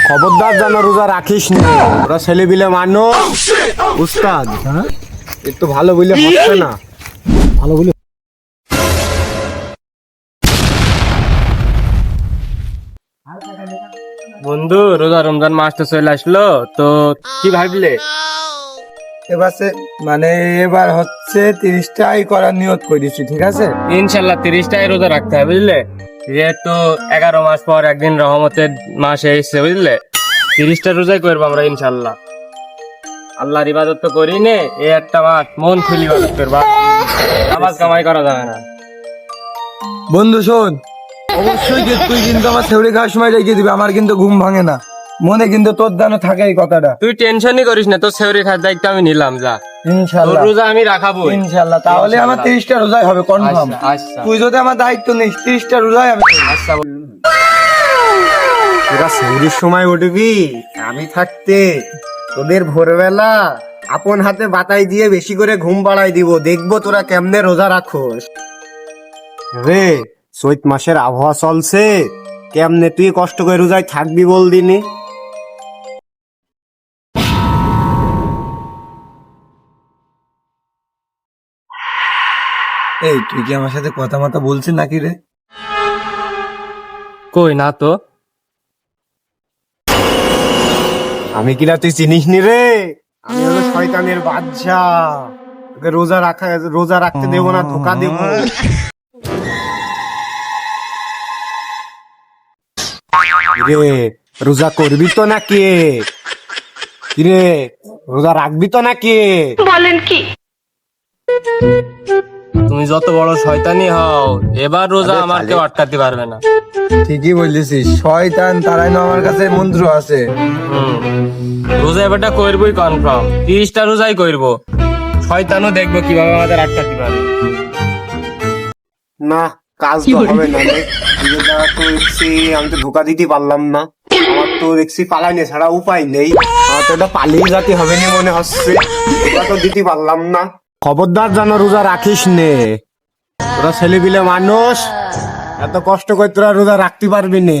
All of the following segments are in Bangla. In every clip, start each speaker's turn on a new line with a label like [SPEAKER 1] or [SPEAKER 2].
[SPEAKER 1] খবরদার যেন রোজা রাখিস না, ওরা ছেলে বিলে মানুষ। উস্তাদ একটু ভালো বলে হচ্ছে না, ভালো বলে।
[SPEAKER 2] বন্ধু, রোজা রমজান মাস তো চলে আসলো, তো কি ভাবলে?
[SPEAKER 3] এবার হচ্ছে 30টাই করার নিয়ত করেছি, ঠিক আছে?
[SPEAKER 2] ইনশাল্লাহ 30টাই রোজা রাখতে হবে, বুঝলে? যেহেতু 11 মাস পর একদিন রহমতের মাস এসেছে, বুঝলে? 30টা রোজাই করবো আমরা ইনশাল্লাহ। আল্লাহর ইবাদত তো করি নে, এই একটা মাস মন খুলি ইবাদত করবা, নামাজ কামাই করা যাবে না।
[SPEAKER 3] বন্ধু শোন, অবশ্যই তুই কিন্তু আমার সেউরি খাওয়ার সময় রেখে দিবি, আমার কিন্তু ঘুম ভাঙে না, মনে কিন্তু তোর দানো থাকে এই কথাটা।
[SPEAKER 2] তুই টেনশনই করিস না, তোর সেহরি খাওয়ার দায়িত্ব আমি নিলাম, যা।
[SPEAKER 3] ইনশাল্লাহ
[SPEAKER 2] রোজা আমি রাখাবো
[SPEAKER 3] ইনশাল্লাহ। তাহলে আমার 30টা রোজাই হবে কনফার্ম।
[SPEAKER 2] আচ্ছা
[SPEAKER 3] তুই যদি আমার দায়িত্ব নিস, 30টা রোজাই আমি করবো।
[SPEAKER 2] আচ্ছা।
[SPEAKER 1] তোরা সেহরির সময় উঠবি, আমি থাকতে তোদের ভোরবেলা আপন হাতে বাতাই দিয়ে বেশি করে ঘুম পাড়াই দিব, দেখবো তোরা কেমনে রোজা রাখোস। রে চৈত মাসের আবহাওয়া চলছে, কেমনে তুই কষ্ট করে রোজায় থাকবি বল দিনি।
[SPEAKER 3] এই তুই কি আমার সাথে কথা মতো বলছিস নাকি রে?
[SPEAKER 2] কই না তো।
[SPEAKER 1] আমি কিনা তুই চিনিস নি রে, আমি হলো শয়তানের বাদশা, তোকে রোজা রাখতে দেবো না, ধোকা দেবো। রে রোজা করবি তো নাকি? রে রোজা রাখবি তো নাকি?
[SPEAKER 2] তুমি যত বড় শয়তানি হও, এবার রোজা আমার কেউ আটকাতে পারবে না।
[SPEAKER 3] ঠিকই বলছিস, শয়তান তারাই না আমার কাছে মন্ত্র আছে।
[SPEAKER 2] রোজা এবারটা করবই কনফার্ম, 30টা রোজাই করবো, শয়তানও দেখবো কিভাবে আমাদের আটকাতে পারে।
[SPEAKER 1] না, কাজ তো হবে না রে। নিজের দ্বারা তো দেখছি আমি তো ধোকা দিতে পারলাম না, আমার তো দেখছি পালাইনে ছাড়া উপায় নেই, আমার তো এটা পালিয়ে যেতে হবে না মনে হচ্ছে, এটা তো দিতে পারলাম না। খবরদার যেন রোজা রাখিস নে, তোরা ছেলে বিলে মানুষ, এত কষ্ট করে তোরা রোজা রাখতে পারবি নে,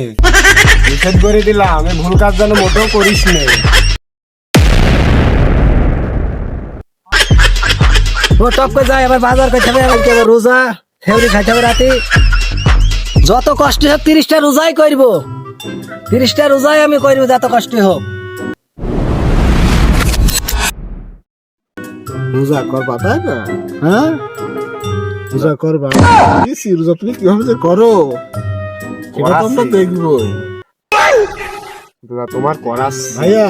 [SPEAKER 1] নিষেধ করে দিলাম, এই ভুল কাজ যেন মোটেও করিস নে।
[SPEAKER 4] ও টপ করে যায়, আবার বাজার করতে হবে, আবার রোজা ফেউরি খাইতে হবে রাতে। যত কষ্ট হোক 30টা রোজাই করব, 30টা রোজাই আমি করবো, যত কষ্ট হোক।
[SPEAKER 5] রোজা করবা তাই না? হ্যাঁ, রোজা করবা। রোজা তুমি কিভাবে যে করো সেটা তো আমরা দেখবোই।
[SPEAKER 1] তোমার করাস
[SPEAKER 5] ভাইয়া,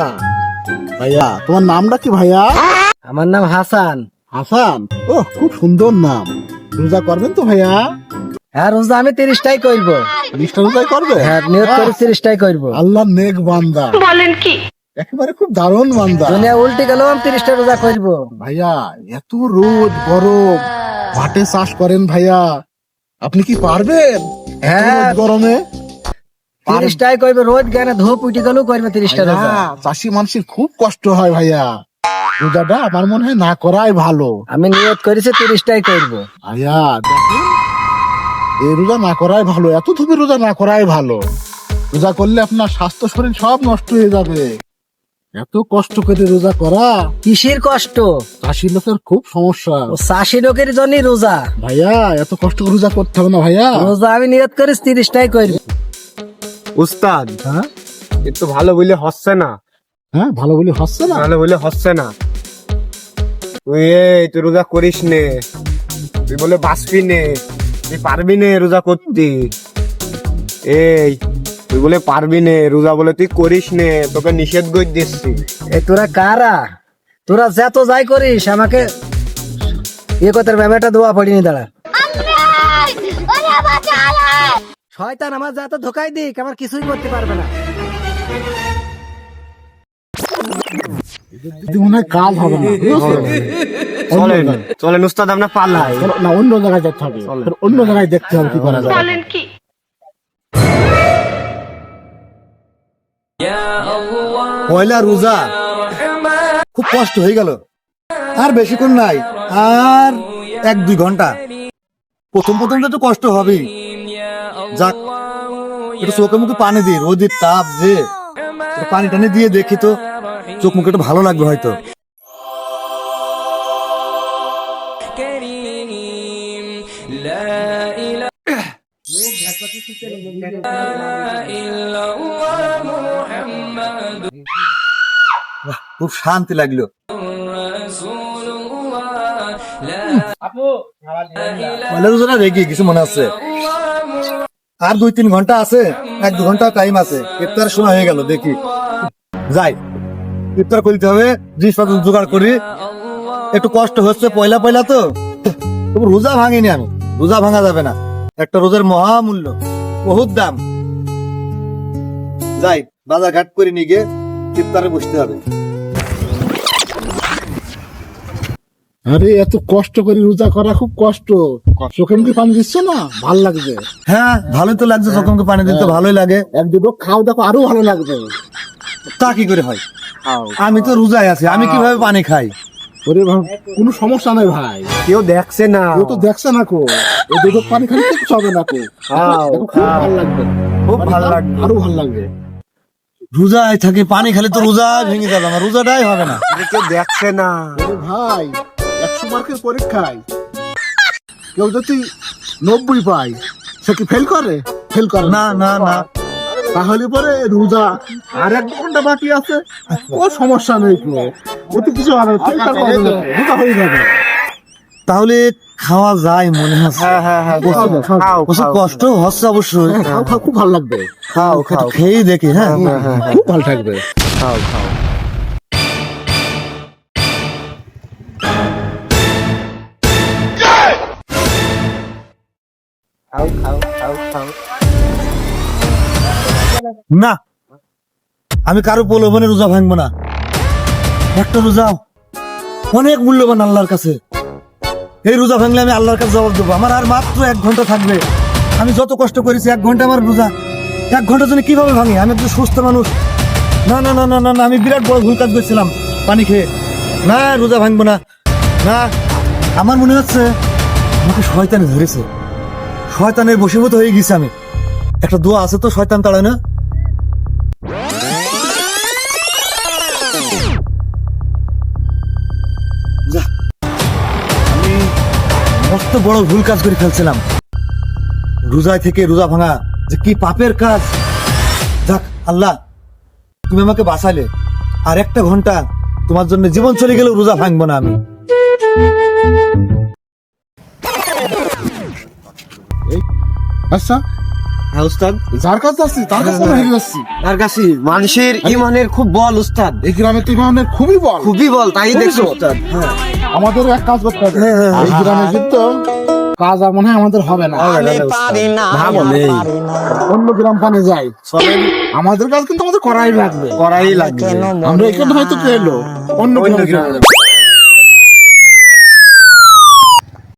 [SPEAKER 5] ভাইয়া তোমার নামটা কি ভাইয়া?
[SPEAKER 4] আমার নাম হাসান।
[SPEAKER 5] হাসান? ও খুব সুন্দর নাম। রোজা করবেন তো ভাইয়া?
[SPEAKER 4] হ্যাঁ, রোজা আমি 30টাই করব।
[SPEAKER 5] 20টা রোজাই করবে?
[SPEAKER 4] হ্যাঁ, নিয়ত করে 30টাই করব।
[SPEAKER 5] আল্লাহ নেক বান্দা, বলেন কি, একেবারে খুব দারুণ বান্দা।
[SPEAKER 4] দুনিয়া উল্টে গেল, আমি 30টা রোজা করব।
[SPEAKER 5] ভাইয়া এত রোদ গরম, মাঠে চাষ করেন ভাইয়া, আপনি কি পারবেন?
[SPEAKER 4] হ্যাঁ,
[SPEAKER 5] রোদ গরমে
[SPEAKER 4] 30টাই করব, রোদ জ্ঞানে ধূপ উঠে গেলেও করবে 30টা রোজা।
[SPEAKER 5] চাষি মানুষের খুব কষ্ট হয় ভাইয়া, রোজাটা আমার মনে হয় না করাই ভালো।
[SPEAKER 4] আমি নিয়ত করেছি 30টাই করব।
[SPEAKER 5] ভাইয়া দেখুন, এই রোজা না করাই ভালো, এত ধূপে রোজা না করাই ভালো। রোজা করলে আপনার স্বাস্থ্য শরীর সব নষ্ট হয়ে যাবে। এত কষ্ট করে রোজা করা,
[SPEAKER 4] কিসের কষ্ট?
[SPEAKER 5] চাষি লোকের খুব সমস্যা।
[SPEAKER 4] ও চাষি লোকের জন্য রোজা।
[SPEAKER 5] ভাইয়া এত কষ্ট করে রোজা করতে হবে না ভাইয়া।
[SPEAKER 4] রোজা আমি নিয়ত করেছি 30টাই করব।
[SPEAKER 1] উস্তাদ
[SPEAKER 5] হ্যাঁ
[SPEAKER 1] একটু ভালো বলে হচ্ছে না,
[SPEAKER 5] হ্যাঁ, ভালো বলে হচ্ছে না।
[SPEAKER 1] ভালো বলে হচ্ছে না। তুই রোজা করিস নে, তুই বলে বাঁচবি নে, তুই পারবি নে রোজা করতে। এই তুই বলে পারবি নে রোজা, বলে তুই করিস নে, তোকে নিষেধ করে দিচ্ছি।
[SPEAKER 4] এ তোরা কারা? তোরা যত যাই করিস, আমাকে ইয়ে কথার ব্যাপারটা দোয়া পড়িনি দাঁড়া। শয়তান আমার যত ধোকাই দিক, আমার কিছুই করতে পারবে না।
[SPEAKER 5] মনে হয় কাজ হবে না।
[SPEAKER 1] চলেন চলেন উস্তাদ, আমরা পালাই।
[SPEAKER 5] চলো না, অন্য জায়গায় যেতে হবে, অন্য জায়গায় দেখতে হবে কি করা যায়।
[SPEAKER 6] পয়লা রোজা খুব কষ্ট হয়ে গেল, আর বেশিক্ষণ নাই, আর 1-2 ঘন্টা। প্রথম প্রথম তো কষ্ট হবেই, যাক একটু চোখে মুখে পানি দিই, রোদের তাপ যে একটু পানি টানি দিয়ে দেখি তো, চোখ মুখে একটু ভালো লাগবে হয়তো। বাহ, খুব শান্তি লাগলো। পয়লা রোজাটা রেগে কিছু মনে আছে, আর 2-3 ঘন্টা আছে, 1-2 ঘন্টা টাইম আছে, ইফতার সময় হয়ে গেল। দেখি যাই, ইফতার করতে হবে, জিনিসপত্র জোগাড় করি। একটু কষ্ট হচ্ছে পয়লা পয়লা তো, তবু রোজা ভাঙিনি আমি, রোজা ভাঙা যাবে না। একটা রোজার মহামূল্য, বহুত দাম। যাই, বাজার ঘাট করে নিয়ে গিয়ে ইফতারে বসতে হবে।
[SPEAKER 5] আরে এত কষ্ট করে রোজা করা খুব কষ্ট। চোখে মুখে পানি দিচ্ছ না, ভাল লাগবে।
[SPEAKER 6] হ্যাঁ, ভালোই তো লাগছে, চোখে পানি দিতে ভালোই লাগে।
[SPEAKER 5] এক দুটো খাও, দেখো আরো ভালো লাগবে।
[SPEAKER 6] তা কি করে হয়? আমি তো রোজায় আছি, আমি কিভাবে পানি খাই?
[SPEAKER 5] ওরে কোনো সমস্যা নাই ভাই,
[SPEAKER 1] কেউ দেখছে না।
[SPEAKER 5] কেউ তো দেখছে না কো, ও দুটো পানি খালি কিচ্ছু হবে না কো। দেখো, খুব ভালো লাগবে,
[SPEAKER 1] খুব ভালো লাগবে।
[SPEAKER 5] আরো ভালো লাগবে।
[SPEAKER 6] রোজায় থাকি, পানি খালি তো রোজা ভেঙে যাবে, আমার রোজাটাই হবে না।
[SPEAKER 1] কেউ দেখছে না।
[SPEAKER 5] ওরে ভাই, 100 মার্কের পরীক্ষায় কেউ যদি 90 পায়, সে কি ফেল করে? ফেল করে
[SPEAKER 6] না না না,
[SPEAKER 5] তাহলে পরে রোজা আর 1 ঘন্টা বাকি আছে, ও সমস্যা নেই কো, ওতে কিছু হবে না, চিন্তা করবে না, রোজা হয়ে যাবে।
[SPEAKER 6] তাহলে খাওয়া যায় মনে হচ্ছে।
[SPEAKER 1] হ্যাঁ, খাও,
[SPEAKER 6] প্রচুর কষ্ট হচ্ছে অবশ্যই।
[SPEAKER 5] খাও খাও, খুব ভালো লাগবে,
[SPEAKER 1] খাও,
[SPEAKER 6] একটু খেয়েই দেখি। হ্যাঁ,
[SPEAKER 5] খুব ভালো থাকবে।
[SPEAKER 1] খাও।
[SPEAKER 6] না, আমি কারো প্রলোভনে রোজা ভাঙবো না। একটা রোজা অনেক মূল্যবান আল্লাহর কাছে। এই রোজা ভাঙলে আমি আল্লাহর কাছে জবাব দেবো। আমার আর মাত্র 1 ঘন্টা থাকবে। আমি যত কষ্ট করেছি, 1 ঘন্টা আমার রোজা, 1 ঘন্টার জন্য কিভাবে ভাঙি? আমি একটু সুস্থ মানুষ। না না না না না না, আমি বিরাট বড় ভুল কাজ করছিলাম পানি খেয়ে। না, রোজা ভাঙবো না। না, আমার মনে হচ্ছে আমাকে শয়তানে ধরেছে, শয়তানের বশীভূত হয়ে গেছি আমি। একটা দোয়া আছে তো, শয়তান তাড়ায় না। যা, আমি মস্ত বড় ভুল কাজ করে ফেলছিলাম। রোজায় থেকে রোজা ভাঙা যে কি পাপের কাজ। যাক আল্লাহ, তুমি আমাকে বাঁচালে। আর 1 ঘন্টা তোমার জন্য জীবন চলে গেলেও রোজা ভাঙবো না আমি।
[SPEAKER 5] আচ্ছা,
[SPEAKER 1] হ্যাঁ উস্তাদ,
[SPEAKER 5] যার কাছে যাচ্ছি তার কাছে হেরে যাচ্ছি।
[SPEAKER 1] তার কাছে মানুষের ইমানের খুব বল উস্তাদ,
[SPEAKER 5] এই গ্রামে তো ইমানের খুবই বল,
[SPEAKER 1] খুবই বল, তাই
[SPEAKER 5] খুবই
[SPEAKER 1] দেখছো
[SPEAKER 5] বল।
[SPEAKER 1] উস্তাদ। হ্যাঁ,
[SPEAKER 5] আমাদের এক কাজ করতে হবে, এই গ্রামে কিন্তু কাজ আর মনে হয় আমাদের হবে না।
[SPEAKER 1] ভাবো নেই,
[SPEAKER 5] অন্য গ্রাম পানে যাই, আমাদের কাজ কিন্তু আমাদের করাই লাগবে।
[SPEAKER 1] করাই লাগবে।
[SPEAKER 5] আমরা এখানে হয়তো পেলো, অন্য গ্রামে